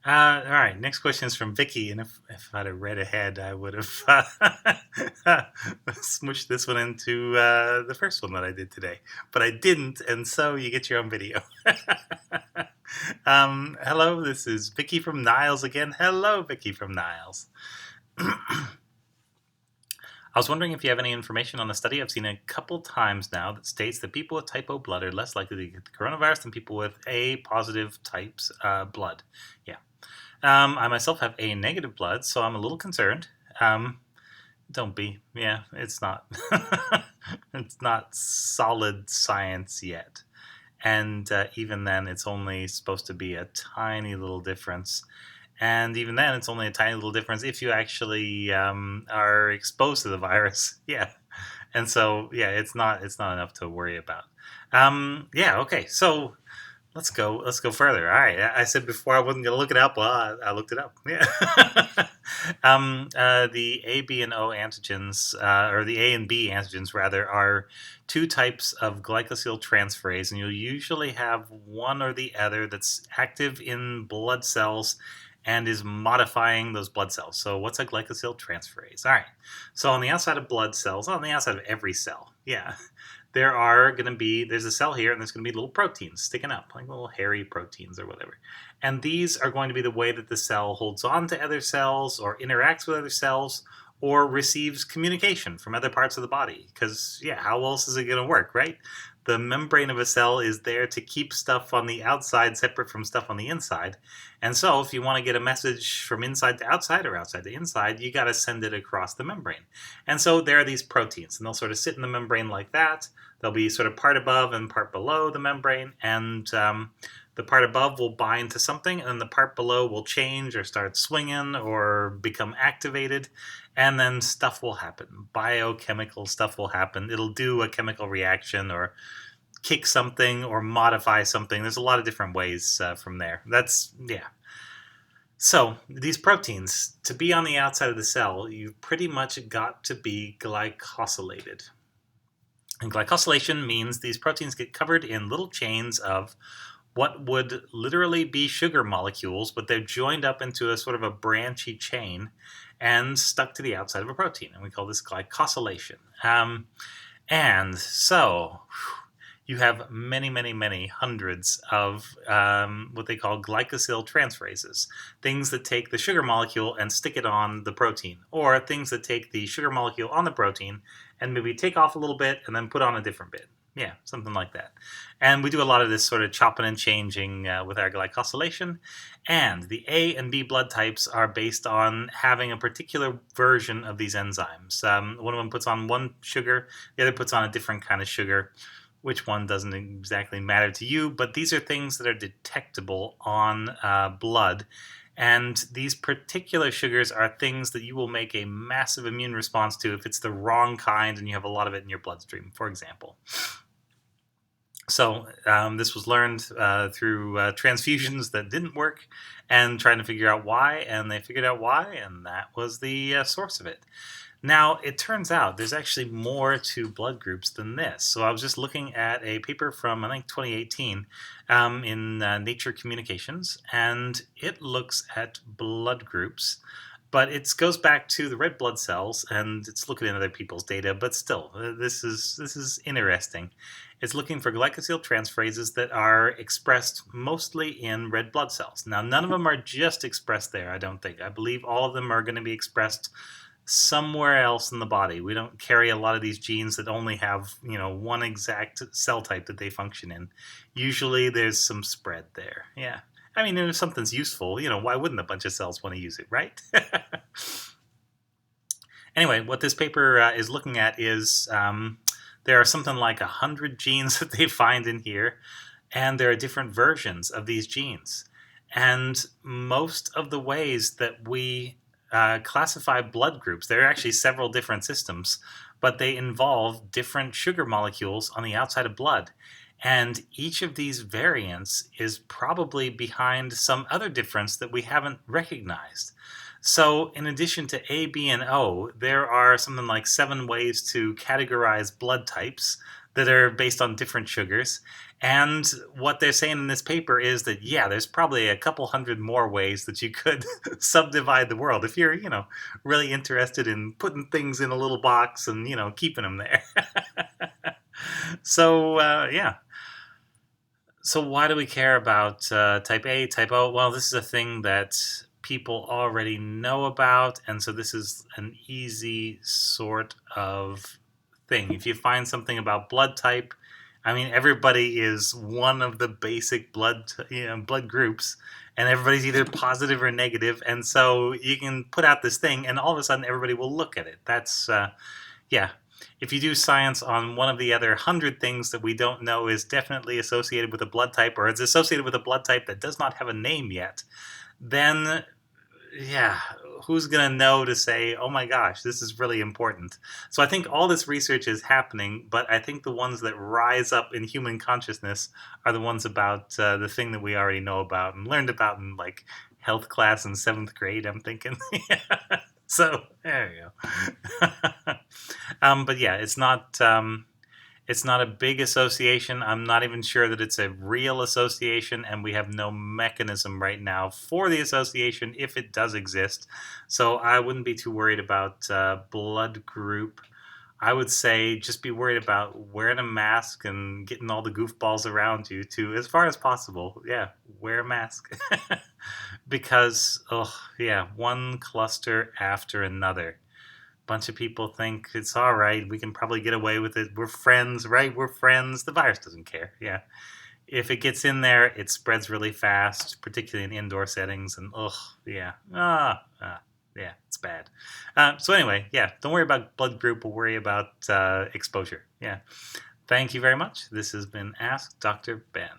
All right, next question is from Vicky, and if I'd have read ahead, I would have smushed this one into the first one that I did today, but I didn't, and so you get your own video. Hello, this is Vicky from Niles again. Hello, Vicky from Niles. I was wondering if you have any information on a study I've seen a couple times now that states that people with type O blood are less likely to get the coronavirus than people with A positive types blood. Yeah. I myself have A negative blood, so I'm a little concerned. Don't be. Yeah, it's not. It's not solid science yet. And even then, it's only supposed to be a tiny little difference. And even then, it's only a tiny little difference if you actually are exposed to the virus. Yeah. And so, yeah, it's not enough to worry about. Yeah. Okay. So let's go further. All right, I said before I wasn't going to look it up. Well, I looked it up. Yeah. The A, B, and O antigens, or the A and B antigens rather, are two types of glycosyl transferase, and you'll usually have one or the other that's active in blood cells and is modifying those blood cells. So what's a glycosyl transferase? All right. So on the outside of blood cells, on the outside of every cell, yeah, there's a cell here, and there's going to be little proteins sticking up, like little hairy proteins or whatever. And these are going to be the way that the cell holds on to other cells or interacts with other cells or receives communication from other parts of the body. Because, yeah, how else is it going to work, right? The membrane of a cell is there to keep stuff on the outside separate from stuff on the inside. And so if you want to get a message from inside to outside or outside to inside, you got to send it across the membrane. And so there are these proteins, and they'll sort of sit in the membrane like that. They'll be sort of part above and part below the membrane, and the part above will bind to something, and then the part below will change or start swinging or become activated, and then stuff will happen. Biochemical stuff will happen. It'll do a chemical reaction or kick something or modify something. There's a lot of different ways from there. Yeah. So these proteins, to be on the outside of the cell, you've pretty much got to be glycosylated. And glycosylation means these proteins get covered in little chains of what would literally be sugar molecules, but they're joined up into a sort of a branchy chain and stuck to the outside of a protein. And we call this glycosylation. And so you have many, many, many hundreds of what they call glycosyl transferases, things that take the sugar molecule and stick it on the protein, or things that take the sugar molecule on the protein and maybe take off a little bit and then put on a different bit. Yeah, something like that. And we do a lot of this sort of chopping and changing with our glycosylation. And the A and B blood types are based on having a particular version of these enzymes. One of them puts on one sugar, the other puts on a different kind of sugar. Which one doesn't exactly matter to you, but these are things that are detectable on blood. And these particular sugars are things that you will make a massive immune response to if it's the wrong kind and you have a lot of it in your bloodstream, for example. So this was learned through transfusions that didn't work and trying to figure out why, and they figured out why, and that was the source of it. Now, it turns out there's actually more to blood groups than this. So I was just looking at a paper from, I think, 2018 in Nature Communications, and it looks at blood groups. But it goes back to the red blood cells, and it's looking at other people's data. But still, this is interesting. It's looking for glycosyl transferases that are expressed mostly in red blood cells. Now, none of them are just expressed there, I don't think. I believe all of them are going to be expressed somewhere else in the body. We don't carry a lot of these genes that only have, one exact cell type that they function in. Usually there's some spread there. Yeah. I mean, if something's useful, why wouldn't a bunch of cells want to use it, right? Anyway, what this paper is looking at is there are something like 100 genes that they find in here, and there are different versions of these genes. And most of the ways that we classify blood groups, there are actually several different systems, but they involve different sugar molecules on the outside of blood. And each of these variants is probably behind some other difference that we haven't recognized. So in addition to A, B, and O, there are something like 7 ways to categorize blood types that are based on different sugars. And what they're saying in this paper is that, yeah, there's probably a couple hundred more ways that you could subdivide the world if you're, really interested in putting things in a little box and, keeping them there. So, yeah. So, why do we care about type A, type O? Well, this is a thing that people already know about. And so, this is an easy sort of thing. If you find something about blood type, I mean, everybody is one of the basic blood groups, and everybody's either positive or negative. And so, you can put out this thing, and all of a sudden, everybody will look at it. That's yeah. If you do science on one of the other 100 things that we don't know is definitely associated with a blood type, or it's associated with a blood type that does not have a name yet, then yeah, who's going to know to say, oh my gosh, this is really important? So I think all this research is happening, but I think the ones that rise up in human consciousness are the ones about the thing that we already know about and learned about in like health class in 7th grade, I'm thinking. So there you go. But yeah, it's not a big association. I'm not even sure that it's a real association, and we have no mechanism right now for the association if it does exist. So I wouldn't be too worried about blood group. I would say just be worried about wearing a mask and getting all the goofballs around you to, as far as possible. Yeah, wear a mask. Because, oh, yeah, one cluster after another. Bunch of people think it's all right. We can probably get away with it. We're friends, right? We're friends. The virus doesn't care. Yeah. If it gets in there, it spreads really fast, particularly in indoor settings. And yeah, yeah, it's bad. So anyway, yeah, don't worry about blood group. We'll worry about exposure. Yeah. Thank you very much. This has been Ask Dr. Ben.